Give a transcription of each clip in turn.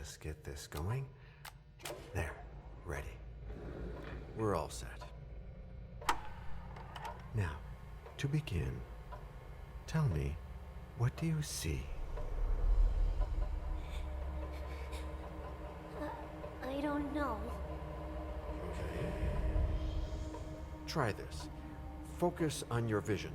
just get this going. There, ready. We're all set. Now, to begin, tell me, what do you see? I don't know. Okay. Try this. Focus on your vision.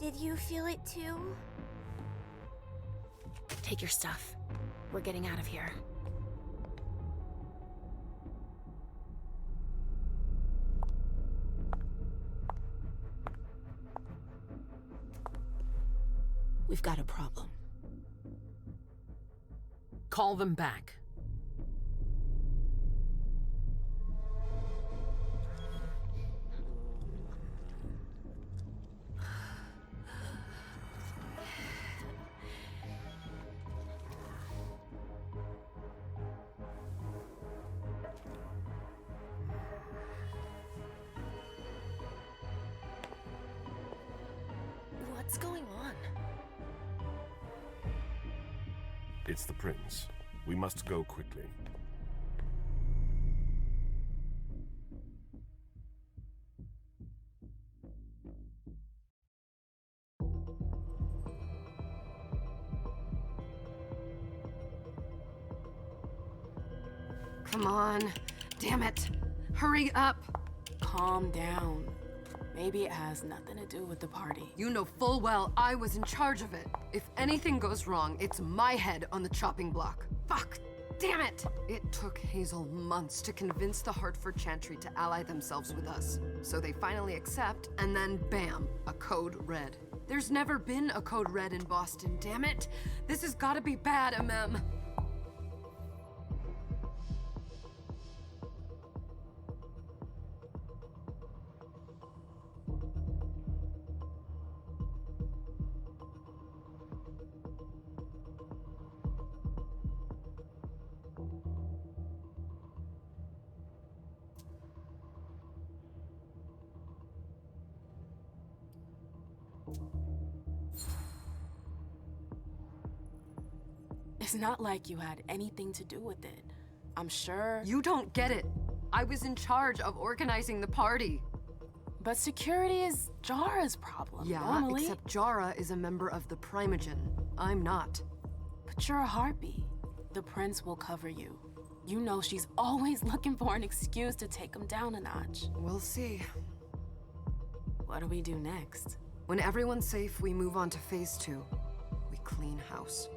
Did you feel it too? Take your stuff. We're getting out of here. We've got a problem. Call them back. What's going on? It's the prince. We must go quickly. Come on. Damn it. Hurry up. Calm down. Maybe it has nothing to do with the party. You know full well I was in charge of it. If anything goes wrong, it's my head on the chopping block. Fuck. Damn it! It took Hazel months to convince the Hartford Chantry to ally themselves with us. So they finally accept, and then bam, a code red. There's never been a code red in Boston, damn it! This has gotta be bad, Emem. It's not like you had anything to do with it. I'm sure. You don't get it. I was in charge of organizing the party. But security is Jara's problem, Yeah, normally. except Jara is a member of the Primogen. I'm not. But you're a harpy. The prince will cover you. You know she's always looking for an excuse to take him down a notch. We'll see. What do we do next? When everyone's safe, we move on to phase 2. We clean house.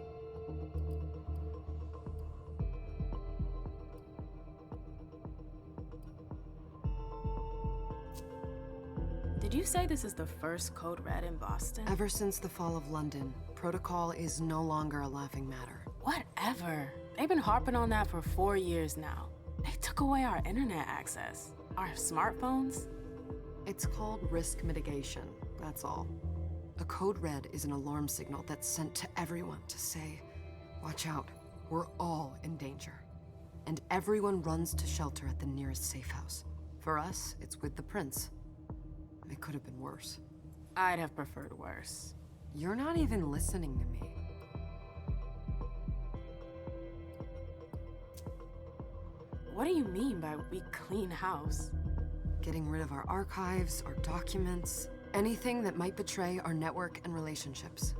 Did you say this is the first code red in Boston? Ever since the fall of London, protocol is no longer a laughing matter. Whatever. They've been harping on that for 4 years now. They took away our internet access. Our smartphones. It's called risk mitigation, that's all. A code red is an alarm signal that's sent to everyone to say, watch out, we're all in danger. And everyone runs to shelter at the nearest safe house. For us, it's with the prince. It could have been worse. I'd have preferred worse. You're not even listening to me. What do you mean by we clean house? Getting rid of our archives, our documents, anything that might betray our network and relationships.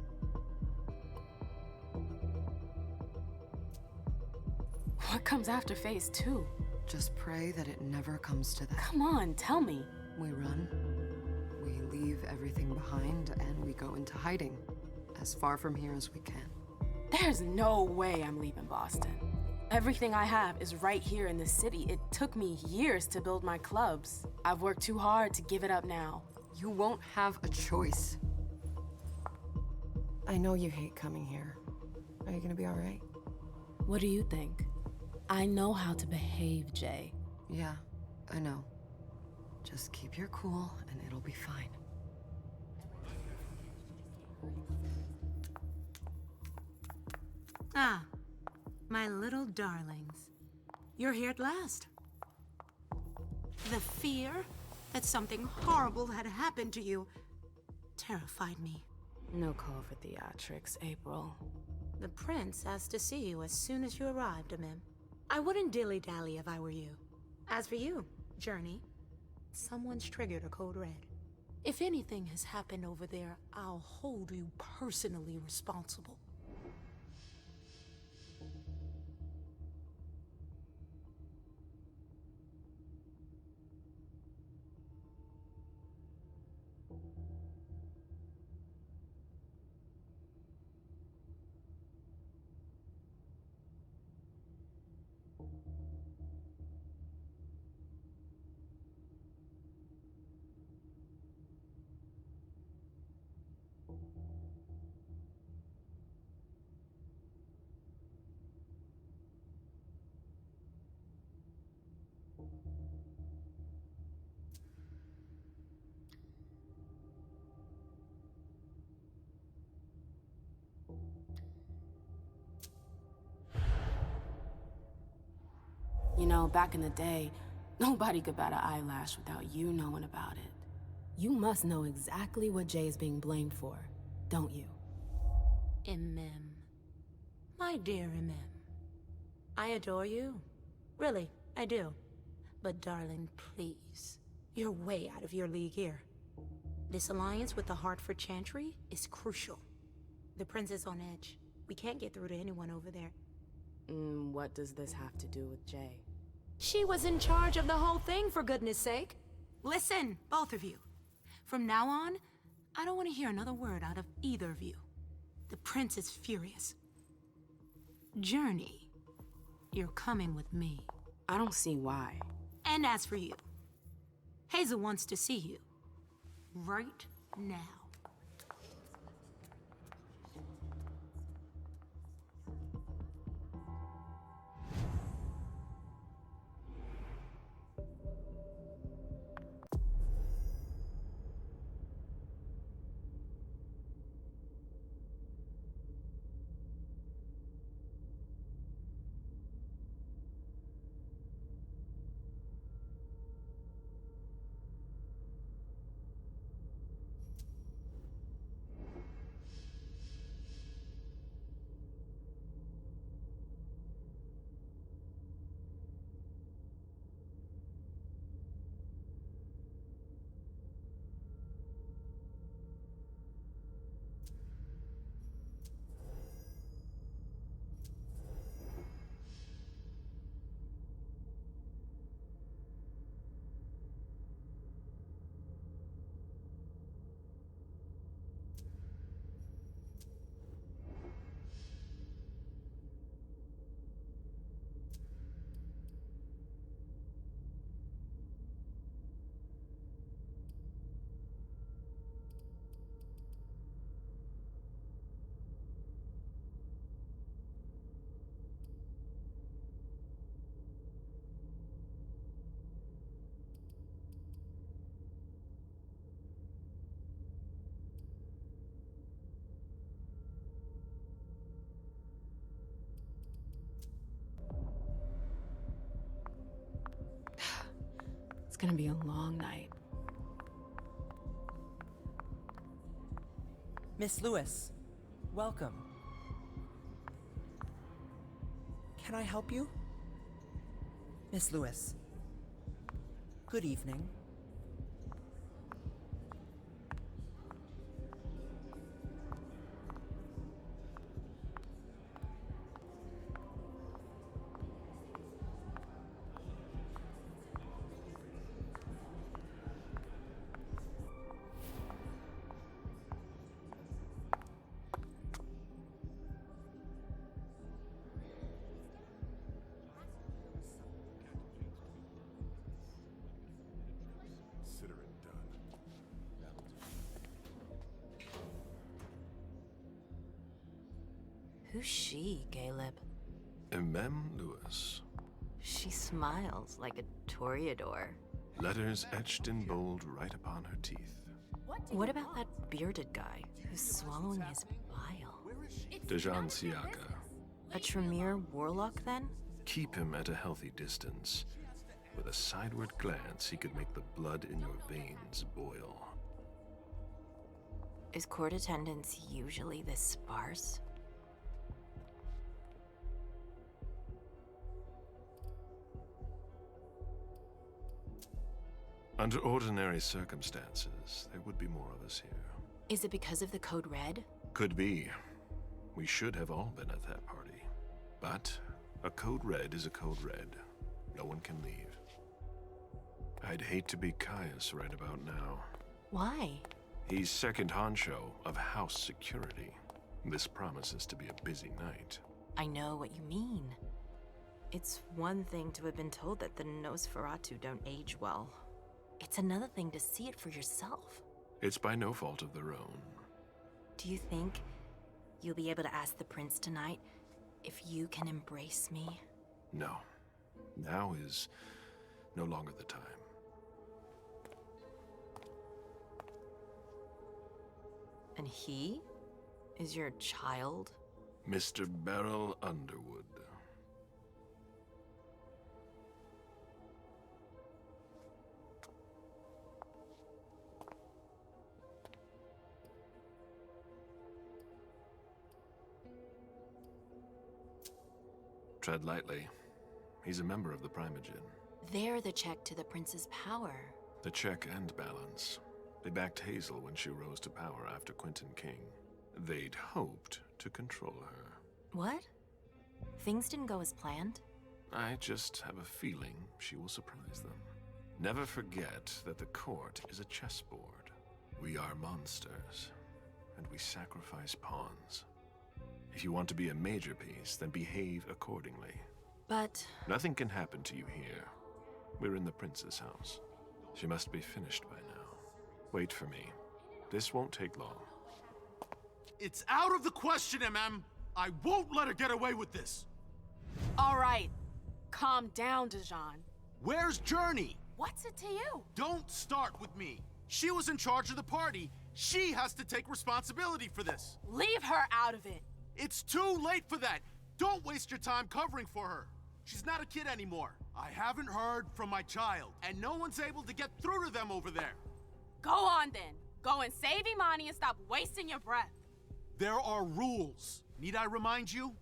What comes after phase 2? Just pray that it never comes to that. Come on, tell me. We run, we leave everything behind, and we go into hiding, as far from here as we can. There's no way I'm leaving Boston. Everything I have is right here in the city. It took me years to build my clubs. I've worked too hard to give it up now. You won't have a choice. I know you hate coming here. Are you gonna be all right? What do you think? I know how to behave, Jay. Yeah, I know. Just keep your cool and it'll be fine. Ah, my little darlings. You're here at last. The fear that something horrible had happened to you terrified me. No call for theatrics, April. The prince asked to see you as soon as you arrived, Emem. I wouldn't dilly-dally if I were you. As for you, Journey, someone's triggered a code red. If anything has happened over there, I'll hold you personally responsible. You know, back in the day, nobody could bat an eyelash without you knowing about it. You must know exactly what Jay is being blamed for, don't you? Emem. My dear Emem. I adore you. Really, I do. But darling, please. You're way out of your league here. This alliance with the Hartford Chantry is crucial. The prince is on edge. We can't get through to anyone over there. What does this have to do with Jay? She was in charge of the whole thing, for goodness sake. Listen, both of you. From now on, I don't want to hear another word out of either of you. The prince is furious. Journey, you're coming with me. I don't see why. And as for you, Hazel wants to see you. Right now. It's gonna be a long night. Miss Lewis, welcome. Can I help you? Miss Lewis. Good evening. Consider it done. Who's she, Caleb? Emem Lewis. She smiles like a toreador. Letters etched in bold right upon her teeth. What about that bearded guy who's swallowing his bile? Dejan Siaka. A Tremere warlock, then? Keep him at a healthy distance. With a sideward glance, he could make the blood in your veins boil. Is court attendance usually this sparse? Under ordinary circumstances, there would be more of us here. Is it because of the Code Red? Could be. We should have all been at that party. But a Code Red is a Code Red. No one can leave. I'd hate to be Caius right about now. Why? He's second honcho of house security. This promises to be a busy night. I know what you mean. It's one thing to have been told that the Nosferatu don't age well. It's another thing to see it for yourself. It's by no fault of their own. Do you think you'll be able to ask the prince tonight if you can embrace me? No. Now is no longer the time. And he is your child? Mr. Beryl Underwood. Tread lightly. He's a member of the Primogen. They're the check to the prince's power. The check and balance. They backed Hazel when she rose to power after Quentin King. They'd hoped to control her. What? Things didn't go as planned? I just have a feeling she will surprise them. Never forget that the court is a chessboard. We are monsters, and we sacrifice pawns. If you want to be a major piece, then behave accordingly. But... Nothing can happen to you here. We're in the prince's house. She must be finished by now. Wait for me. This won't take long. It's out of the question, Emem! I won't let her get away with this! All right. Calm down, Dejan. Where's Journey? What's it to you? Don't start with me. She was in charge of the party. She has to take responsibility for this. Leave her out of it. It's too late for that. Don't waste your time covering for her. She's not a kid anymore. I haven't heard from my child, and no one's able to get through to them over there. Go on then. Go and save Imani and stop wasting your breath. There are rules. Need I remind you?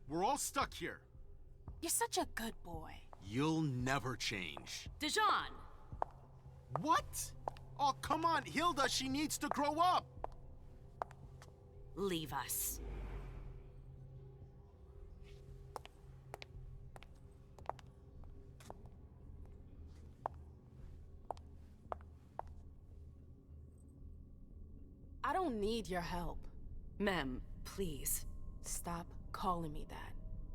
We're all stuck here. You're such a good boy. You'll never change. Dejan! What? Oh, come on, Hilda, she needs to grow up. leave us. I don't need your help. Mem, please. Stop calling me that.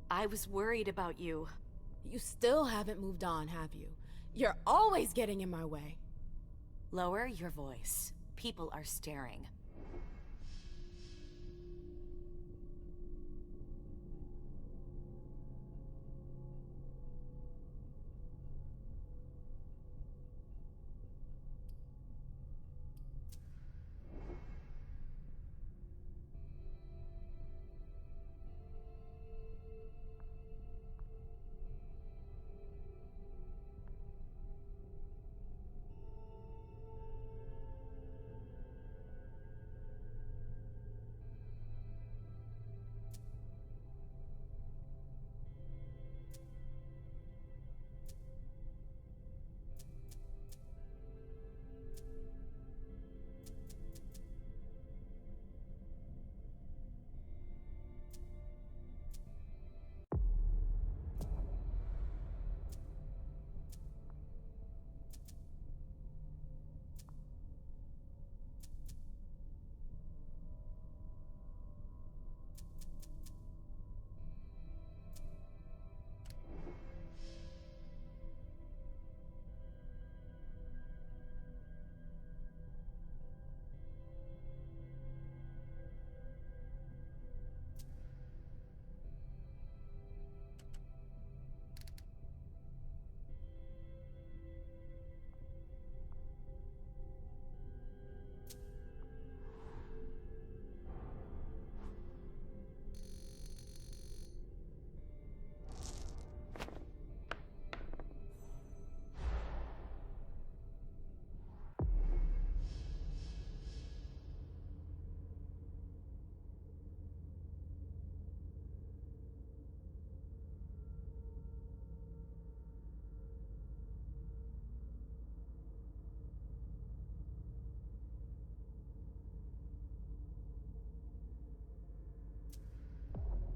I was worried about you. You still haven't moved on, have you? You're always getting in my way. Lower your voice. People are staring.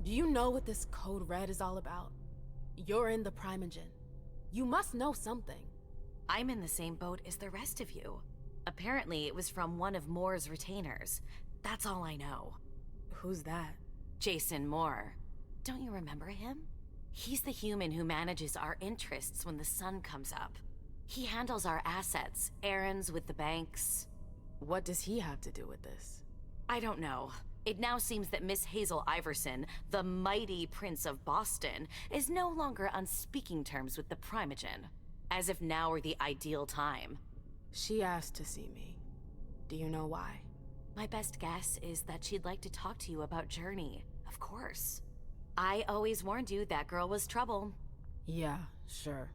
Do you know what this code red is all about? You're in the Primogen. You must know something. I'm in the same boat as the rest of you. Apparently, it was from one of Moore's retainers. That's all I know. Who's that? Jason Moore. Don't you remember him? He's the human who manages our interests when the sun comes up. He handles our assets, errands with the banks. What does he have to do with this? I don't know. It now seems that Miss Hazel Iverson, the mighty Prince of Boston, is no longer on speaking terms with the Primogen. As if now were the ideal time. She asked to see me. Do you know why? My best guess is that she'd like to talk to you about Journey, of course. I always warned you that girl was trouble. Yeah, sure.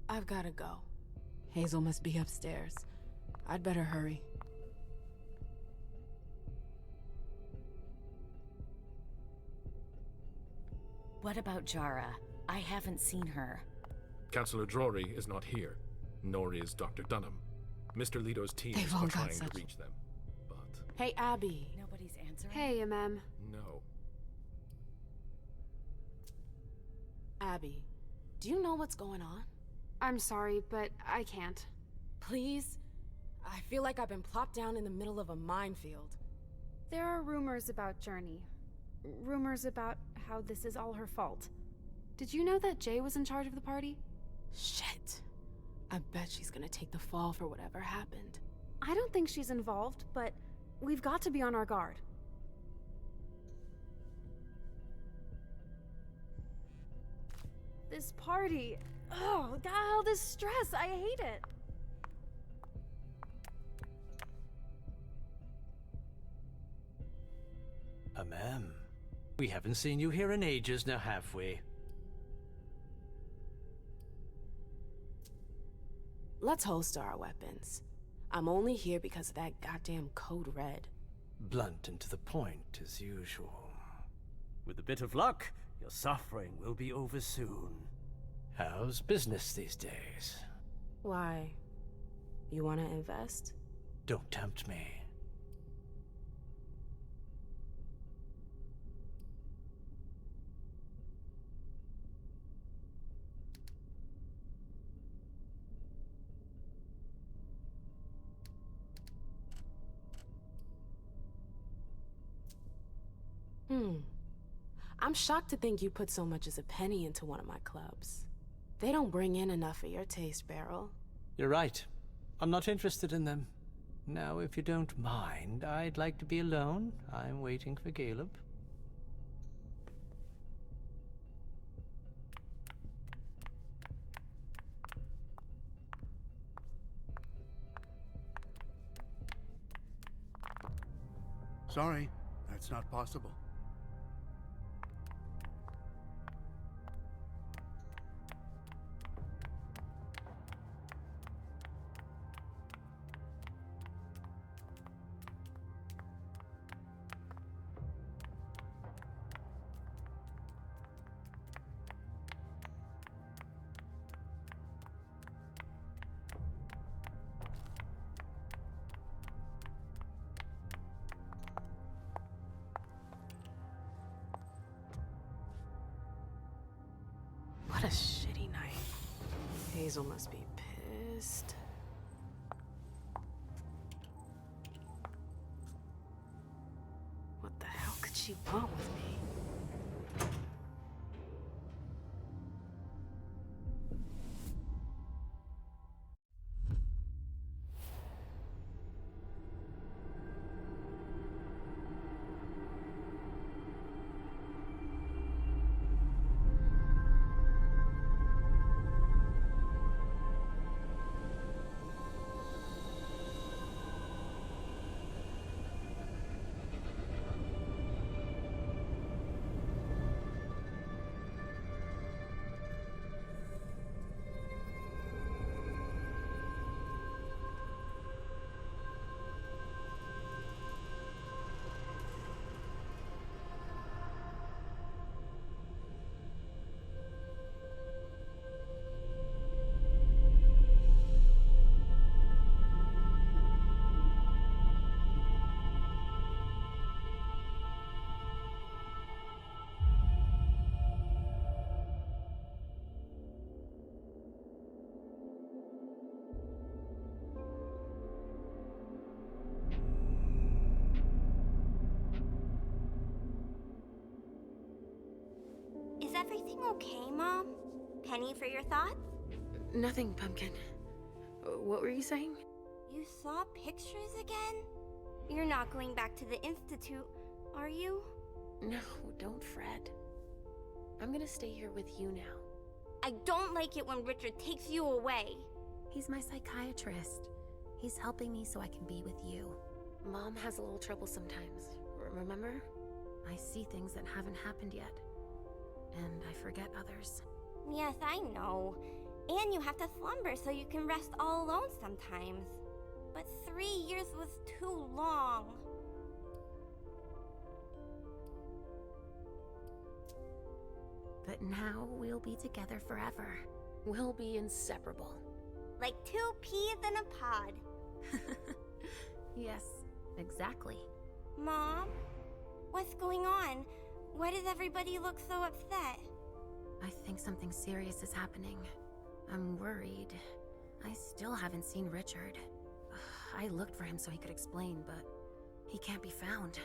I've gotta go. Hazel must be upstairs. I'd better hurry. What about Jara? I haven't seen her. Councillor Jory is not here, nor is Dr. Dunham. Mr. Leto's team They've is all got trying such- to reach them, but Hey, Abby. Nobody's answering? Hey, Emem. no. Abby, do you know what's going on? I'm sorry, but I can't. Please? I feel like I've been plopped down in the middle of a minefield. There are rumors about Journey. Rumors about how this is all her fault. Did you know that Jay was in charge of the party? Shit. I bet she's gonna take the fall for whatever happened. I don't think she's involved, but we've got to be on our guard. This party... Oh, God, all this stress. I hate it. Emem, we haven't seen you here in ages now, have we? Let's holster our weapons. I'm only here because of that goddamn code red. Blunt and to the point, as usual. With a bit of luck, your suffering will be over soon. How's business these days? Why? You want to invest? Don't tempt me. I'm shocked to think you put so much as a penny into one of my clubs. They don't bring in enough for your taste, Beryl. You're right. I'm not interested in them. Now, if you don't mind, I'd like to be alone. I'm waiting for Caleb. Sorry, that's not possible. What a shitty night. Hazel must be pissed. What the hell could she want with me? okay, Mom? Penny for your thoughts? Nothing, Pumpkin. What were you saying? You saw pictures again? You're not going back to the Institute, are you? No, don't fret. I'm gonna stay here with you now. I don't like it when Richard takes you away. He's my psychiatrist. He's helping me so I can be with you. Mom has a little trouble sometimes, remember? I see things that haven't happened yet. And I forget others. Yes, I know. And you have to slumber so you can rest all alone sometimes. But 3 years was too long. But now we'll be together forever. We'll be inseparable. Like 2 peas in a pod. Yes, exactly. Mom? What's going on? Why does everybody look so upset? I think something serious is happening. I'm worried. I still haven't seen Richard. I looked for him so he could explain, but he can't be found.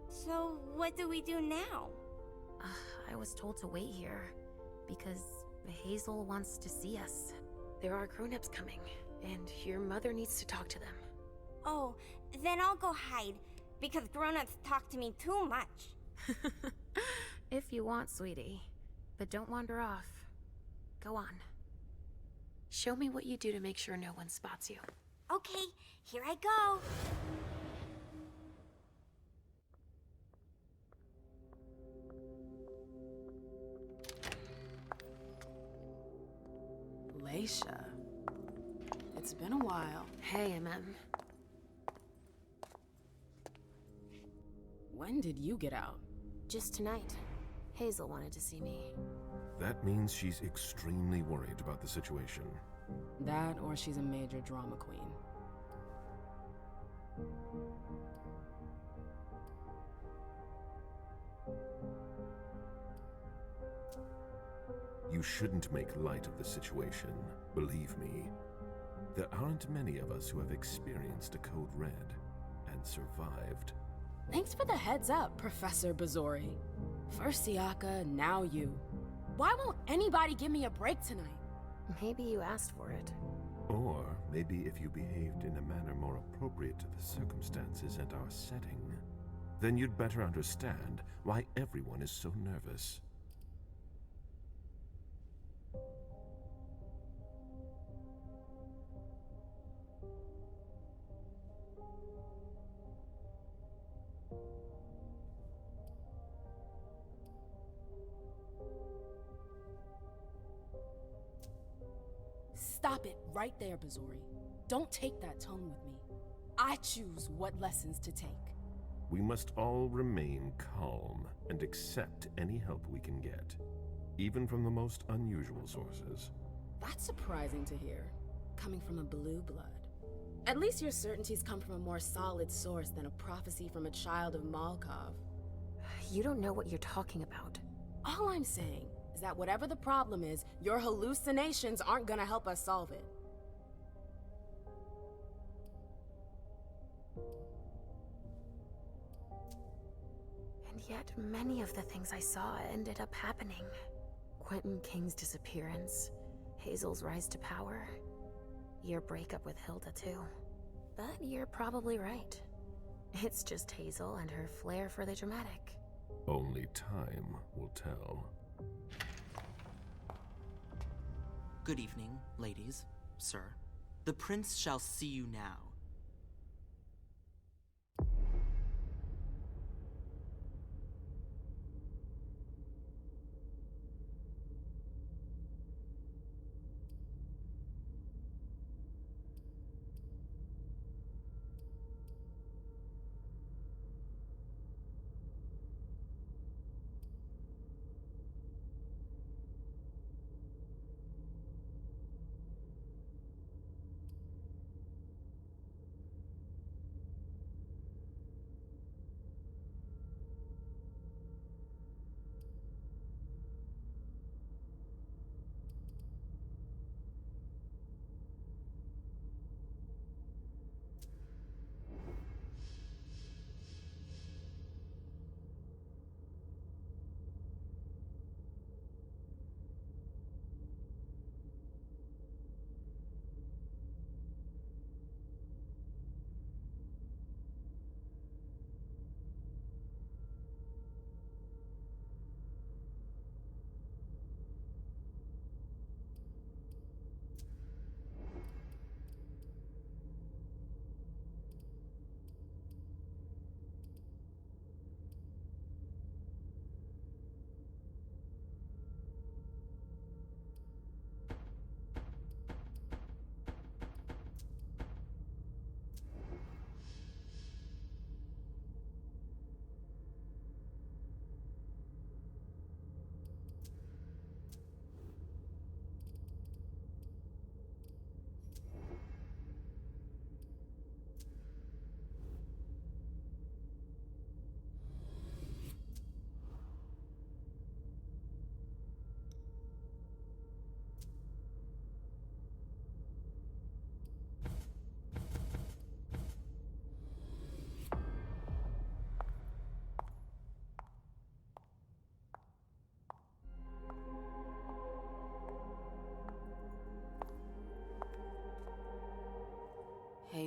So what do we do now? I was told to wait here because Hazel wants to see us. There are grown-ups coming, and your mother needs to talk to them. Oh, then I'll go hide, because grown-ups talk to me too much. If you want, sweetie. But don't wander off. Go on. Show me what you do to make sure no one spots you. Okay, here I go. Leisha. It's been a while. Hey, Emem. When did you get out? Just tonight. Hazel wanted to see me. That means she's extremely worried about the situation. That, or she's a major drama queen. You shouldn't make light of the situation, believe me. There aren't many of us who have experienced a code red and survived. Thanks for the heads up, Professor Bazori. First Siaka, now you. Why won't anybody give me a break tonight? Maybe you asked for it. Or maybe if you behaved in a manner more appropriate to the circumstances and our setting, then you'd better understand why everyone is so nervous. Stop it right there, Bazori. Don't take that tone with me. I choose what lessons to take. We must all remain calm and accept any help we can get, even from the most unusual sources. That's surprising to hear, coming from a blue blood. At least your certainties come from a more solid source than a prophecy from a child of Malkov. You don't know what you're talking about. All I'm saying is that whatever the problem is, your hallucinations aren't gonna help us solve it. And yet, many of the things I saw ended up happening. Quentin King's disappearance, Hazel's rise to power, your breakup with Hilda too. But you're probably right. It's just Hazel and her flair for the dramatic. Only time will tell. Good evening, ladies, sir. The prince shall see you now.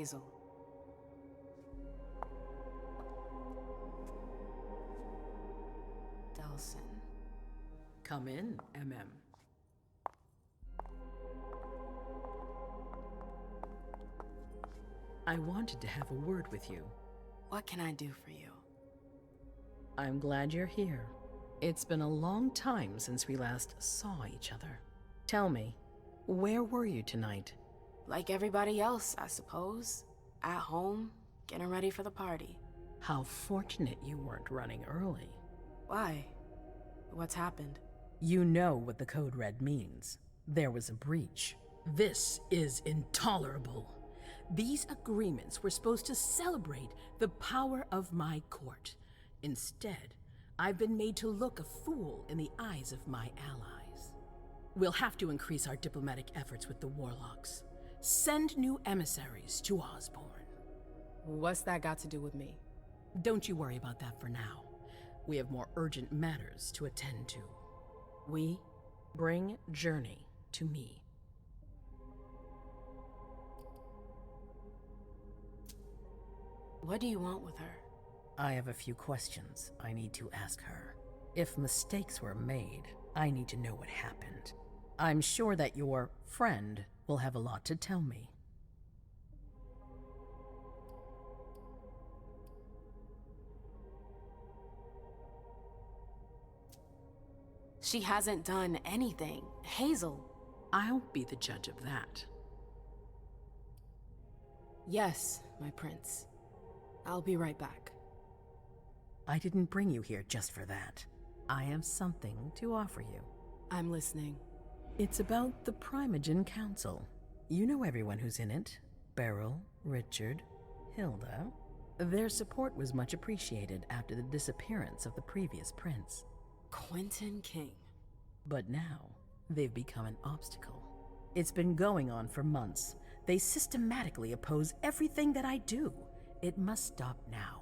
Hazel. Delson. Come in, Emem. I wanted to have a word with you. What can I do for you? I'm glad you're here. It's been a long time since we last saw each other. Tell me, where were you tonight? Like everybody else, I suppose. At home, getting ready for the party. How fortunate you weren't running early. Why? What's happened? You know what the code red means. There was a breach. This is intolerable. These agreements were supposed to celebrate the power of my court. Instead, I've been made to look a fool in the eyes of my allies. We'll have to increase our diplomatic efforts with the warlocks. Send new emissaries to Osborne. What's that got to do with me? Don't you worry about that for now. We have more urgent matters to attend to. We bring Journey to me. What do you want with her? I have a few questions I need to ask her. If mistakes were made, I need to know what happened. I'm sure that your friend will have a lot to tell me. She hasn't done anything. Hazel. I'll be the judge of that. Yes, my prince. I'll be right back. I didn't bring you here just for that. I have something to offer you. I'm listening. It's about the Primogen Council. You know everyone who's in it. Beryl, Richard, Hilda. Their support was much appreciated after the disappearance of the previous prince. Quentin King. But now, they've become an obstacle. It's been going on for months. They systematically oppose everything that I do. It must stop now.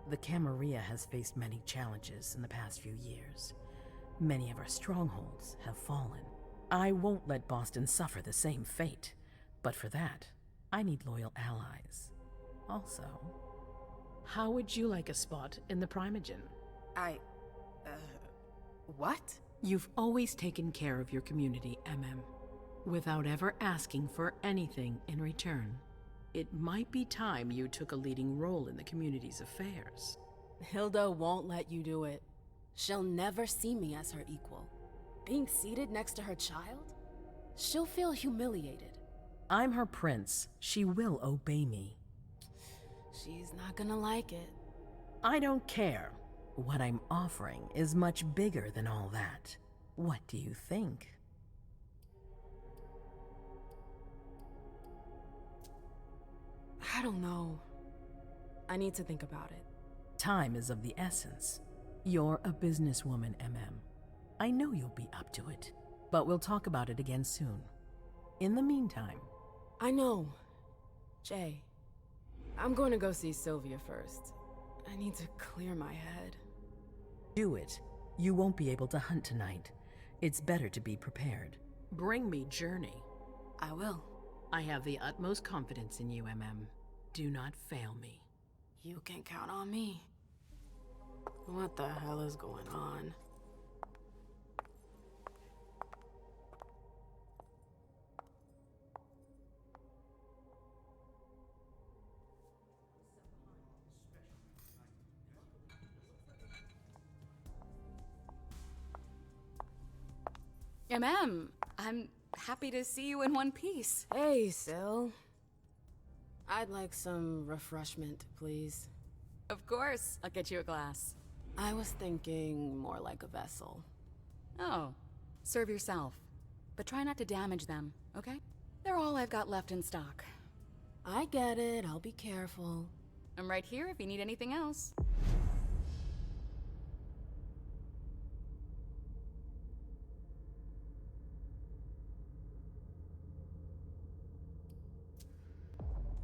The Camarilla has faced many challenges in the past few years. Many of our strongholds have fallen. I won't let Boston suffer the same fate, but for that, I need loyal allies. Also, how would you like a spot in the Primogen? What? You've always taken care of your community, Emem, without ever asking for anything in return. It might be time you took a leading role in the community's affairs. Hilda won't let you do it. She'll never see me as her equal. Being seated next to her child? She'll feel humiliated. I'm her prince. She will obey me. She's not gonna like it. I don't care. What I'm offering is much bigger than all that. What do you think? I don't know. I need to think about it. Time is of the essence. You're a businesswoman, Emem. I know you'll be up to it, but we'll talk about it again soon. In the meantime... I know. Jay, I'm going to go see Sylvia first. I need to clear my head. Do it. You won't be able to hunt tonight. It's better to be prepared. Bring me Journey. I will. I have the utmost confidence in you, Emem. Do not fail me. You can count on me. What the hell is going on? Emem, I'm happy to see you in one piece. Hey, Syl. I'd like some refreshment, please. Of course, I'll get you a glass. I was thinking more like a vessel. Oh, serve yourself. But try not to damage them, okay? They're all I've got left in stock. I get it, I'll be careful. I'm right here if you need anything else.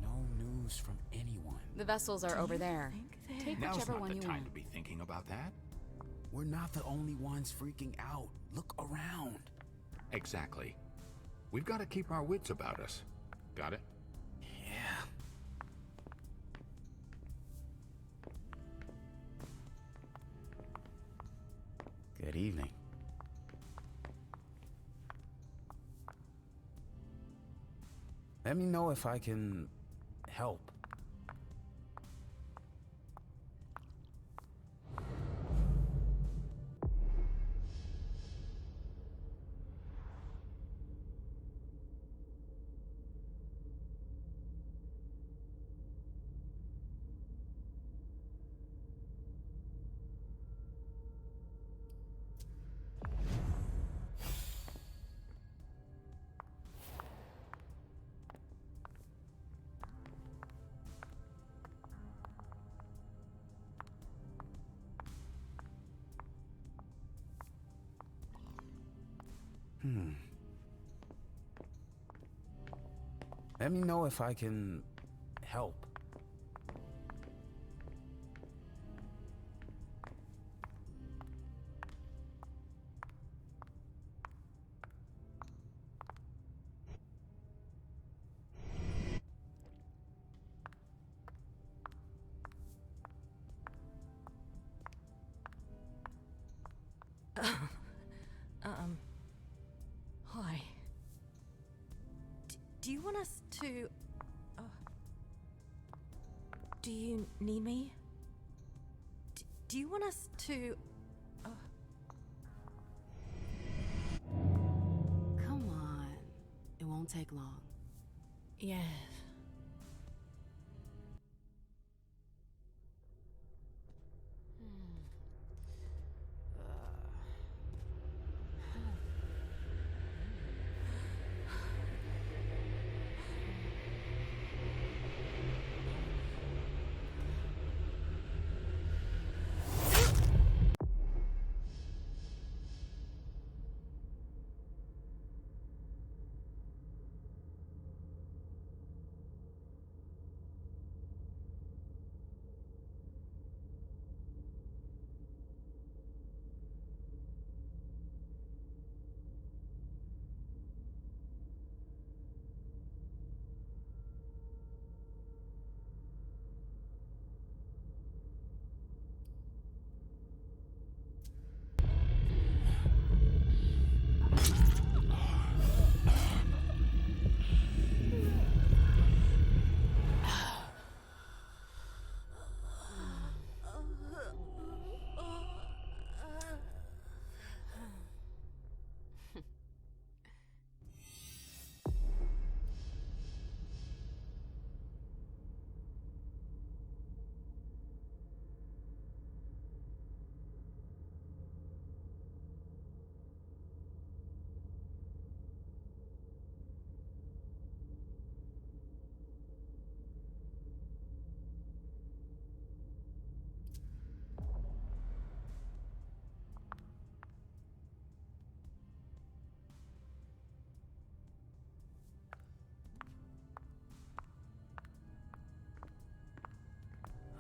No new news from anyone. The vessels are over there. Take Now's whichever not one the you time want. to be thinking about that. We're not the only ones freaking out. Look around. Exactly. We've got to keep our wits about us. Got it? Yeah. Good evening. Let me know if I can help. Let me know if I can help. Hi. Do you want us to... do you need me? Do you want us to... Come on. It won't take long. Yes.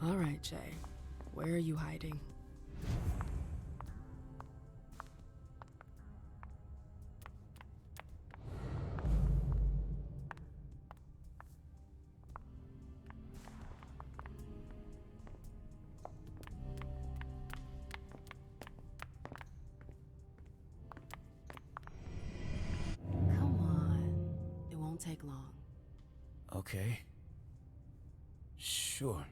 All right, Jay. Where are you hiding? Come on. It won't take long. Okay. Sure.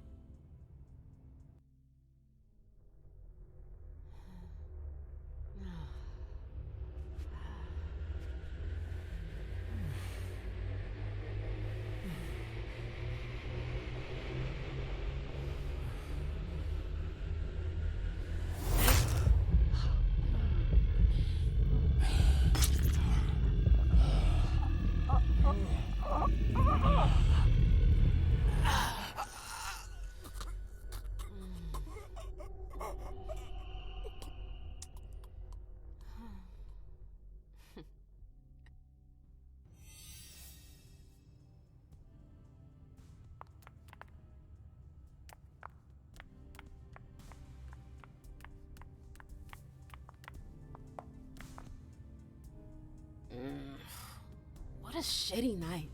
What a shitty night.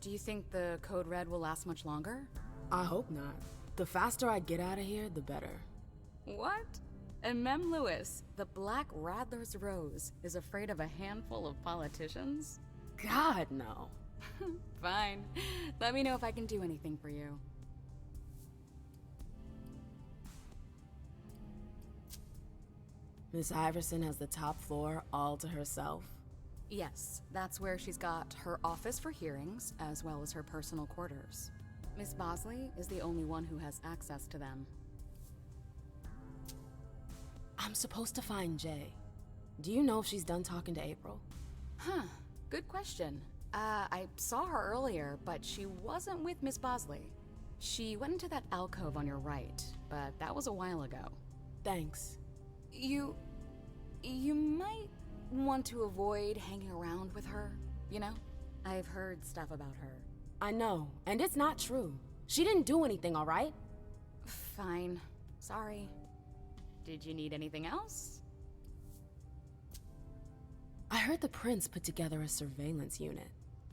Do you think the Code Red will last much longer? I hope not. The faster I get out of here, the better. What? Emem Lewis, the Black Rattler's Rose, is afraid of a handful of politicians? God, no. Fine. Let me know if I can do anything for you. Miss Iverson has the top floor all to herself? Yes, that's where she's got her office for hearings, as well as her personal quarters. Miss Bosley is the only one who has access to them. I'm supposed to find Jay. Do you know if she's done talking to April? Huh, good question. I saw her earlier, but she wasn't with Miss Bosley. She went into that alcove on your right, but that was a while ago. Thanks. You might want to avoid hanging around with her, you know? I've heard stuff about her. I know, and it's not true. She didn't do anything, all right? Fine. Sorry. Did you need anything else? I heard the prince put together a surveillance unit.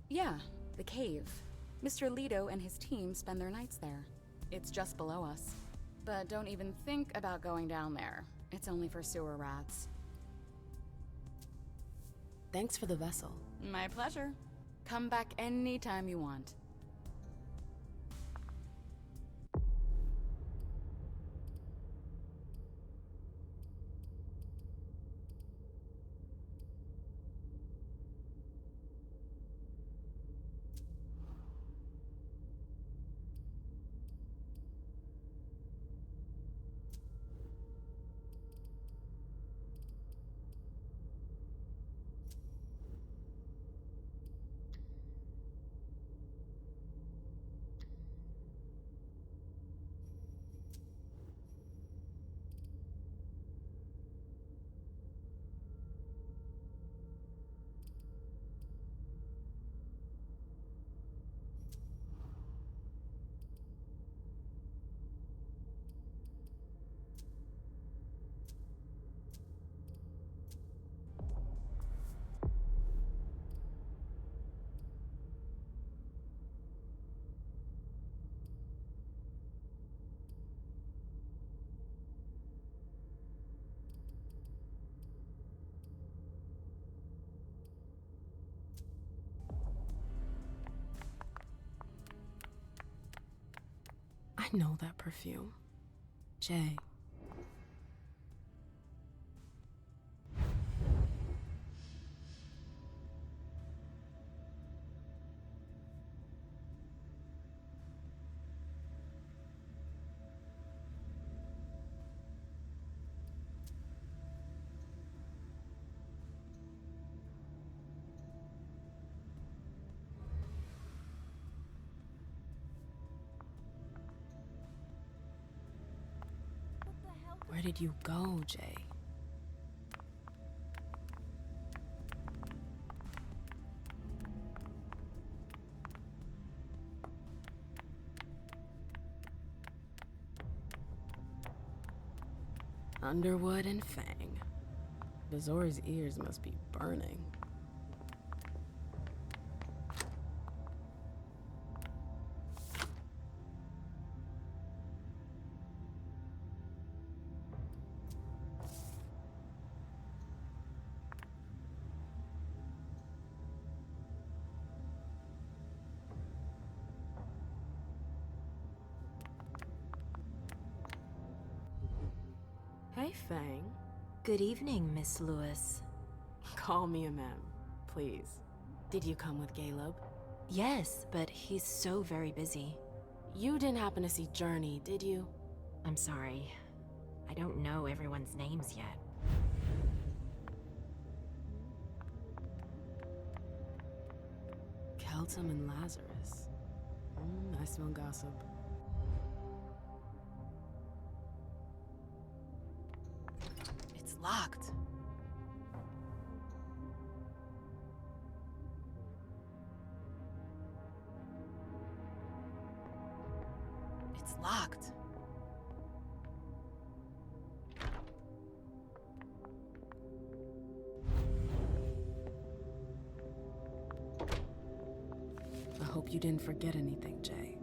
Yeah, the cave. Mr. Leto and his team spend their nights there. It's just below us. But don't even think about going down there. It's only for sewer rats. Thanks for the vessel. My pleasure. Come back anytime you want. I know that perfume. Jay. Where did you go, Jay? Underwood and Fang. Bazori's ears must be burning. Hey, Fang. Good evening, Miss Lewis. Call me Emem, please. Did you come with Caleb? Yes, but he's so very busy. You didn't happen to see Journey, did you? I'm sorry. I don't know everyone's names yet. Keltum and Lazarus. I smell gossip. It's locked. It's locked. hope you didn't forget anything, Jay.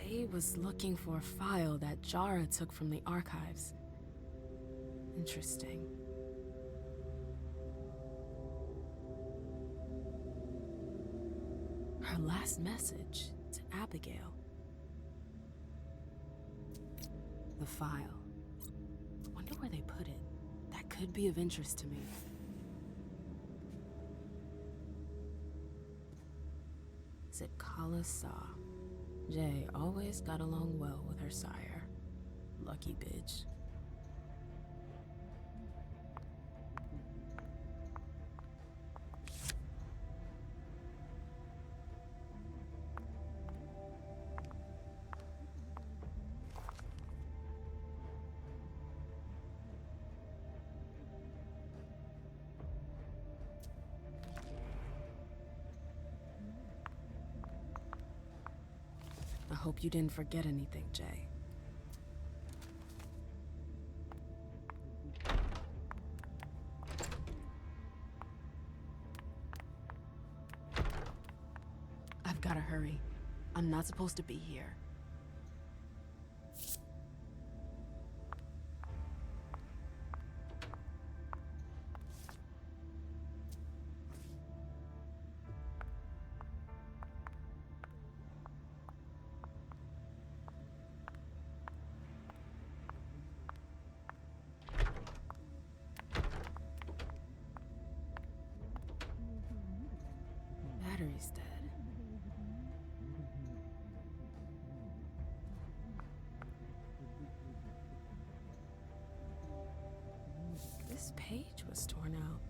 Jay was looking for a file that Jara took from the archives. Interesting. Her last message to Abigail. The file. Wonder where they put it. That could be of interest to me. Is it Kala Saw? Jay always got along well with her sire. Lucky bitch. I hope you didn't forget anything, Jay. I've gotta hurry. I'm not supposed to be here. Battery's dead. This page was torn out.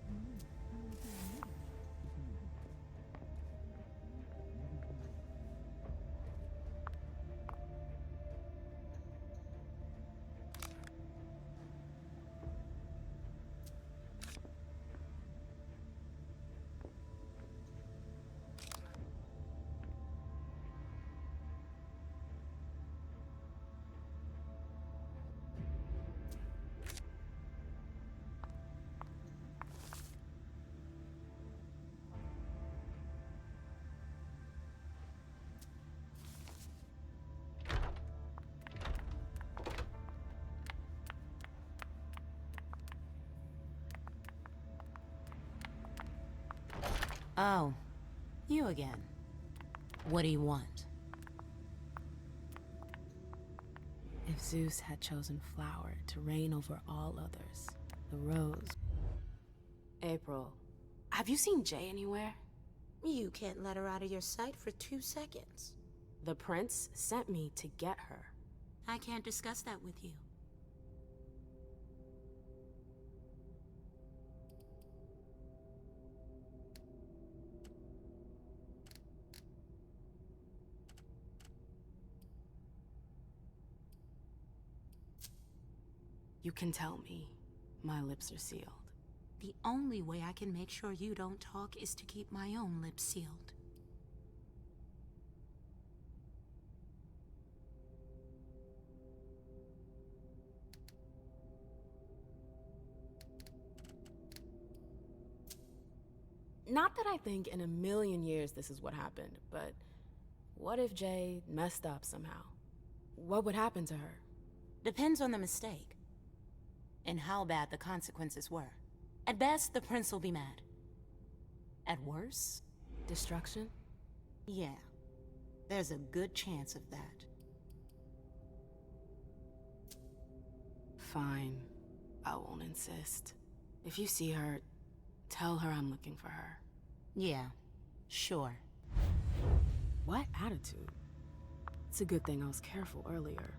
Oh, you again. What do you want? If Zeus had chosen flower to reign over all others, the rose... April, have you seen Jay anywhere? You can't let her out of your sight for 2 seconds. The prince sent me to get her. I can't discuss that with you. You can tell me. My lips are sealed. The only way I can make sure you don't talk is to keep my own lips sealed. Not that I think in a million years this is what happened, but what if Jay messed up somehow? What would happen to her? Depends on the mistake. And how bad the consequences were. At best, the prince will be mad. At worst... Destruction? Yeah. There's a good chance of that. Fine. I won't insist. If you see her, tell her I'm looking for her. Yeah, Sure. What attitude? It's a good thing I was careful earlier.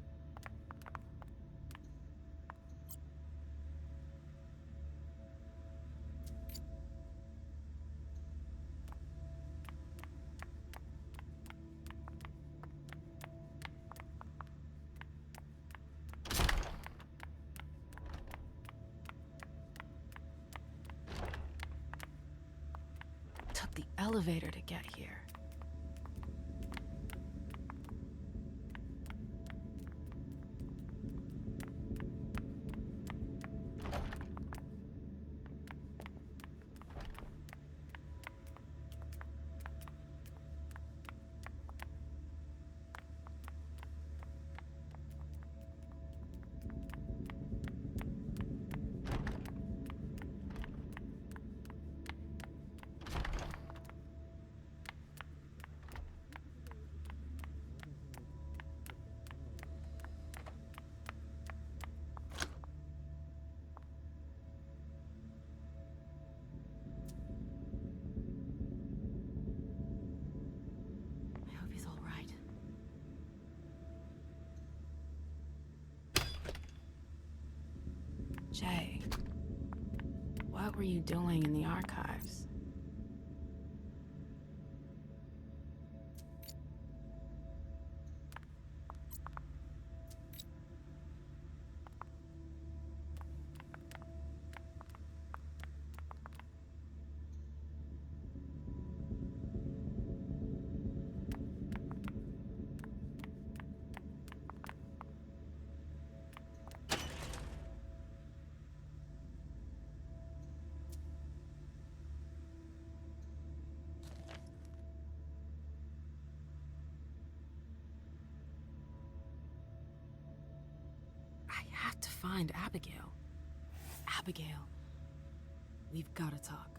Took the elevator to get here. Jay, what were you doing in the archives? I have to find Abigail. Abigail, we've got to talk.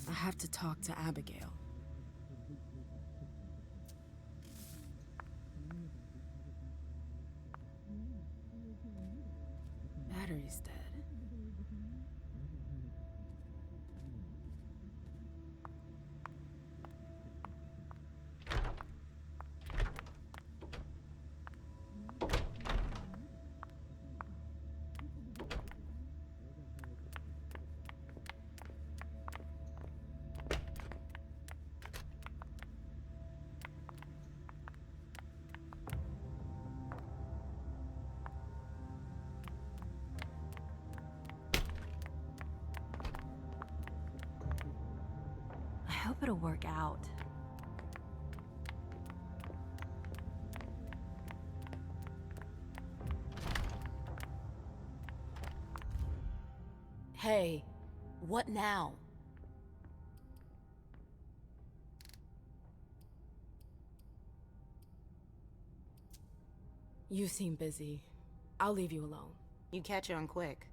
I have to talk to Abigail. Battery's dead. I hope it'll work out. Hey, what now? You seem busy. I'll leave you alone. You catch on quick.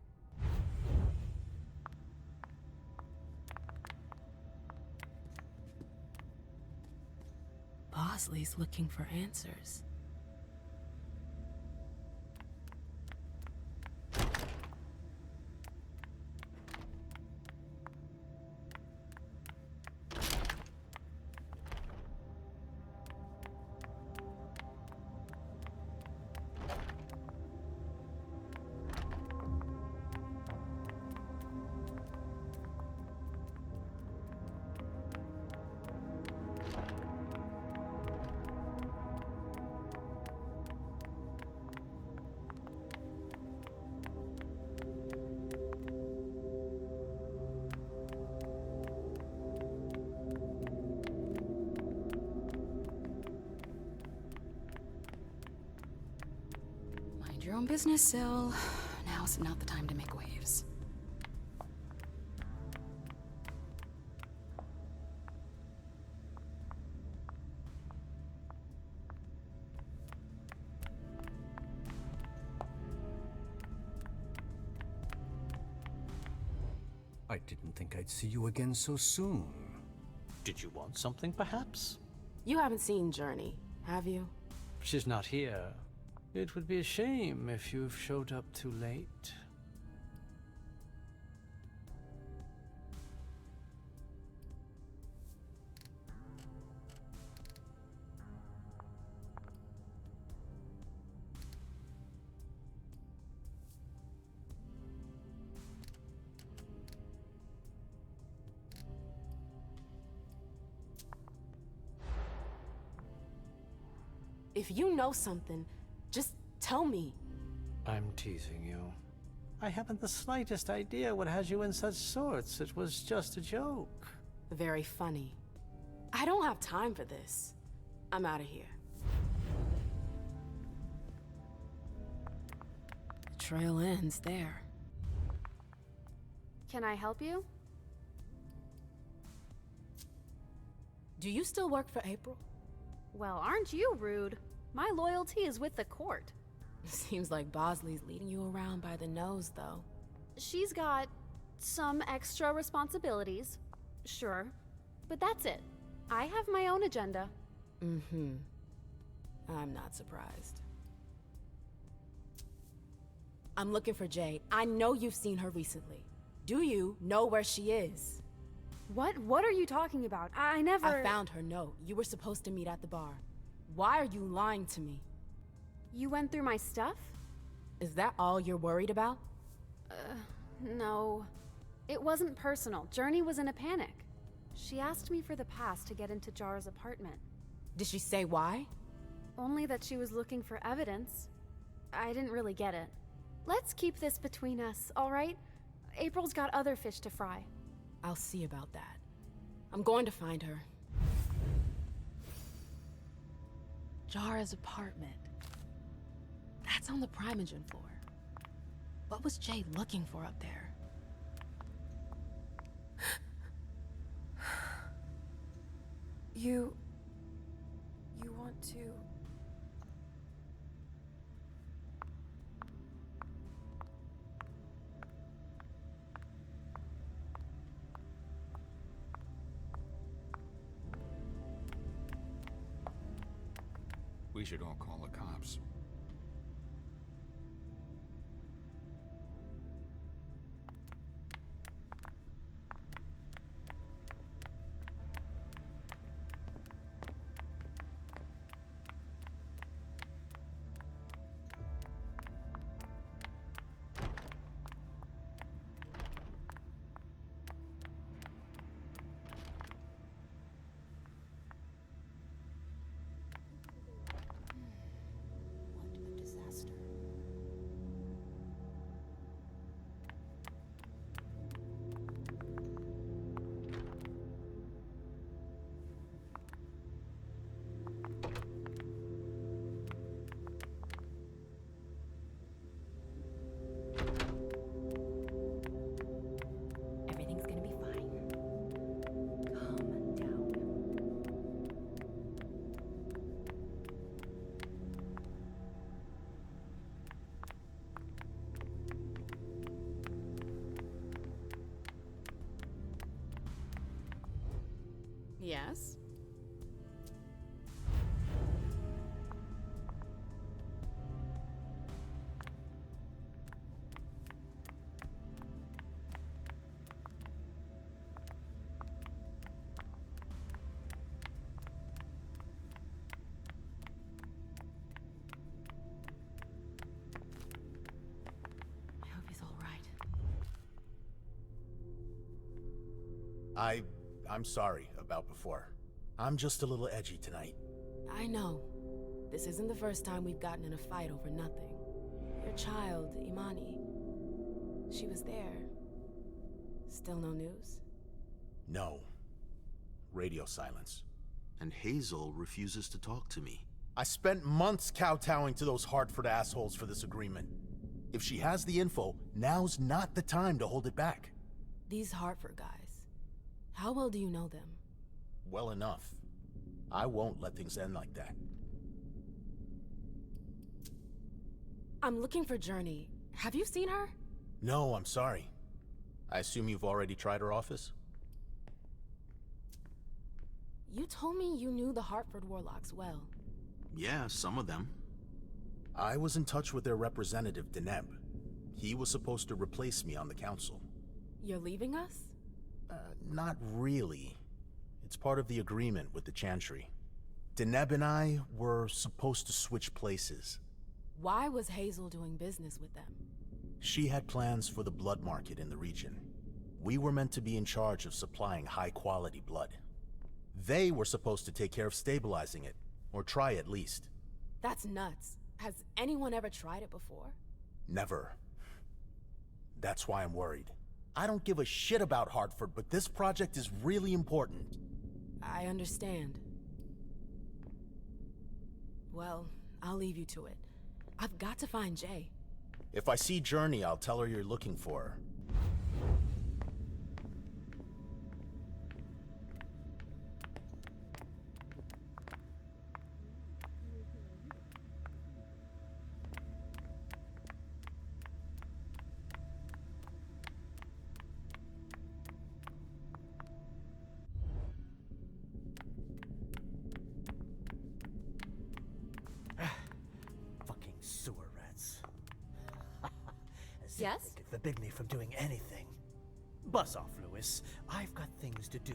Bosley's looking for answers. Mind your own business, Syl. Now's not the time to make waves. I didn't think I'd see you again so soon. Did you want something, perhaps? You haven't seen Journey, have you? She's not here. It would be a shame if you've showed up too late. If you know something, just tell me. I'm teasing you. I haven't the slightest idea what has you in such sorts. It was just a joke. Very funny. I don't have time for this. I'm out of here. The trail ends there. Can I help you? Do you still work for April? Well, aren't you rude? My loyalty is with the court. Seems like Bosley's leading you around by the nose, though. She's got some extra responsibilities, sure, but that's it. I have my own agenda. Mm-hmm. I'm not surprised. I'm looking for Jay. I know you've seen her recently. Do you know where she is? What are you talking about? I never... I found her note. You were supposed to meet at the bar. Why are you lying to me? You went through my stuff? Is that all you're worried about? No. It wasn't personal. Journey was in a panic. She asked me for the pass to get into Jar's apartment. Did she say why? Only that she was looking for evidence. I didn't really get it. Let's keep this between us, all right? April's got other fish to fry. I'll see about that. I'm going to find her. Jara's apartment. That's on the Primogen floor. What was Jay looking for up there? You want to... We should all call the cops. Yes? I hope he's all right. I'm sorry about before. I'm just a little edgy tonight. I know. This isn't the first time we've gotten in a fight over nothing. Your child, Imani. She was there. Still no news? No. Radio silence. And Hazel refuses to talk to me. I spent months kowtowing to those Hartford assholes for this agreement. If she has the info, now's not the time to hold it back. These Hartford guys. How well do you know them? Well enough. I won't let things end like that. I'm looking for Journey. Have you seen her? No, I'm sorry. I assume you've already tried her office? You told me you knew the Hartford Warlocks well. Yeah, some of them. I was in touch with their representative, Deneb. He was supposed to replace me on the council. You're leaving us? Not really. It's part of the agreement with the Chantry. Deneb and I were supposed to switch places. Why was Hazel doing business with them? She had plans for the blood market in the region. We were meant to be in charge of supplying high-quality blood. They were supposed to take care of stabilizing it, or try at least. That's nuts. Has anyone ever tried it before? Never. That's why I'm worried. I don't give a shit about Hartford, but this project is really important. I understand. Well, I'll leave you to it. I've got to find Jay. If I see Journey, I'll tell her you're looking for her. Fucking sewer rats. As if Yes? they could forbid me from doing anything. Buzz off, Lewis. I've got things to do.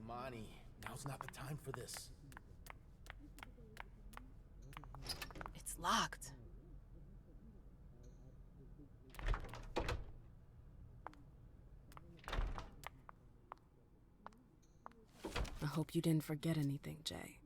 Imani, now's not the time for this. It's locked. I hope you didn't forget anything, Jay.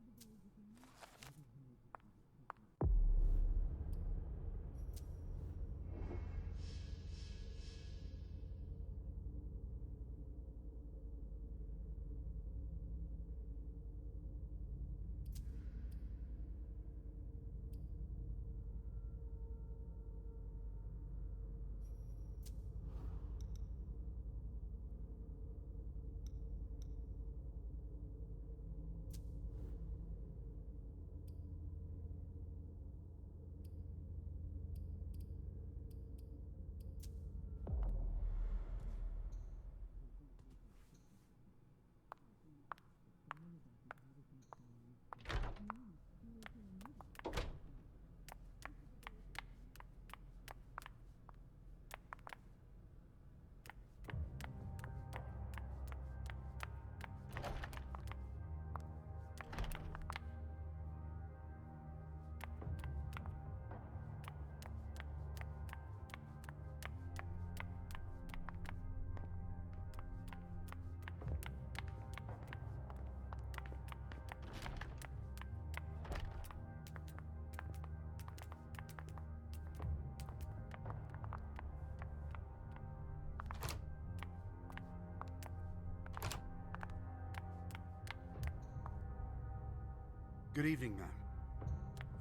Good evening, ma'am.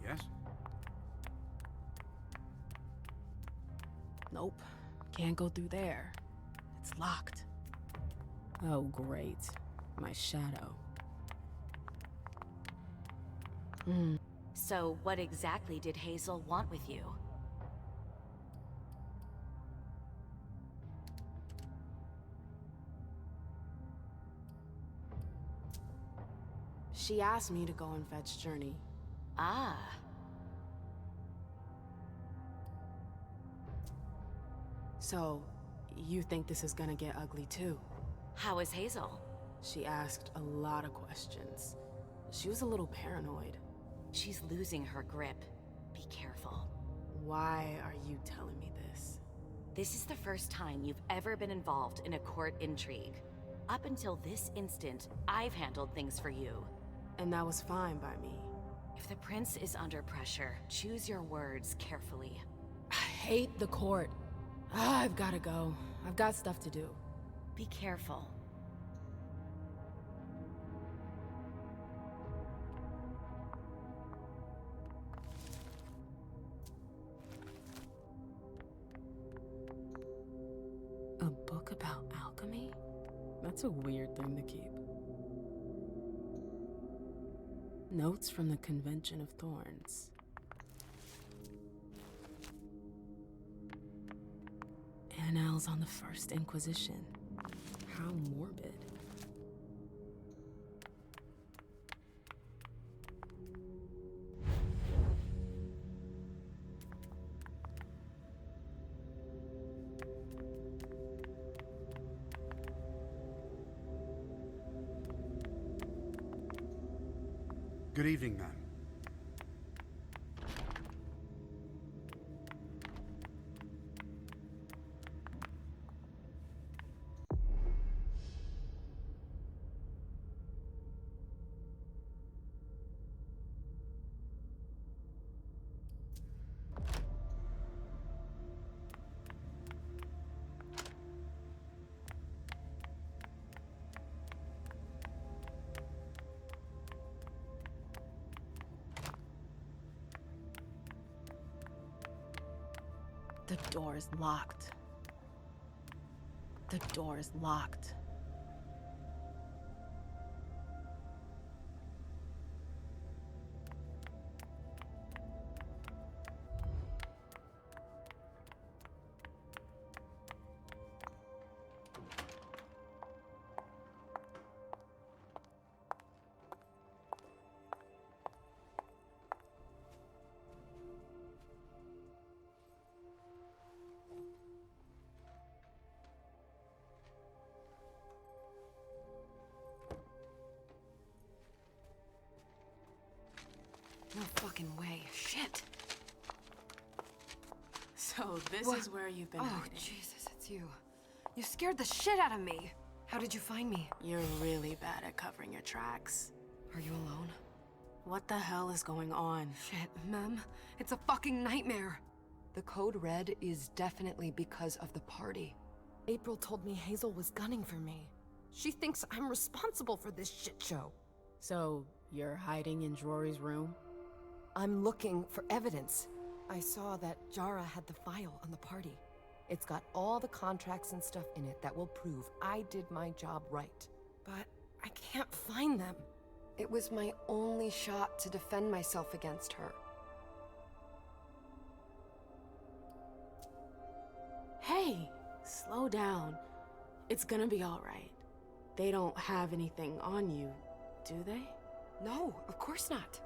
Yes? Nope. Can't go through there. It's locked. Oh, great. My shadow. So what exactly did Hazel want with you? She asked me to go and fetch Journey. Ah. So, you think this is gonna get ugly too? How is Hazel? She asked a lot of questions. She was a little paranoid. She's losing her grip. Be careful. Why are you telling me this? This is the first time you've ever been involved in a court intrigue. Up until this instant, I've handled things for you. And that was fine by me. If the prince is under pressure, choose your words carefully. I hate the court. I've gotta go. I've got stuff to do. Be careful. A book about alchemy? That's a weird thing to keep. Notes from the Convention of Thorns. Annals on the First Inquisition. How morbid. Good evening, ma'am. The door is locked. The door is locked. No fucking way. Shit. So this is where you've been hiding. Jesus, it's you. You scared the shit out of me. How did you find me? You're really bad at covering your tracks. Are you alone? What the hell is going on? Shit, Mem. It's a fucking nightmare. The code red is definitely because of the party. April told me Hazel was gunning for me. She thinks I'm responsible for this shit show. So, you're hiding in Rory's room? I'm looking for evidence. I saw that Jara had the file on the party. It's got all the contracts and stuff in it that will prove I did my job right. But I can't find them. It was my only shot to defend myself against her. Hey, slow down. It's gonna be all right. They don't have anything on you, do they? No, of course not.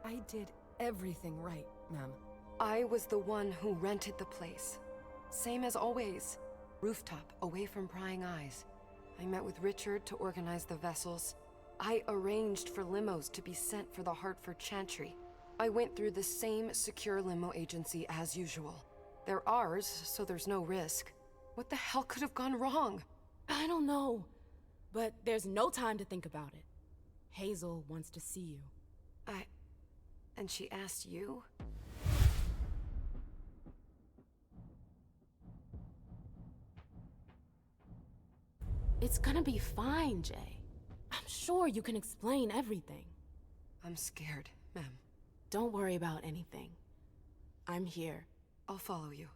I did everything right, ma'am. I was the one who rented the place. Same as always. Rooftop, away from prying eyes. I met with Richard to organize the vessels. I arranged for limos to be sent for the Hartford Chantry. I went through the same secure limo agency as usual. They're ours, so there's no risk. What the hell could have gone wrong? I don't know. But there's no time to think about it. Hazel wants to see you. And she asked you? It's gonna be fine, Jay. I'm sure you can explain everything. I'm scared, ma'am. Don't worry about anything. I'm here. I'll follow you.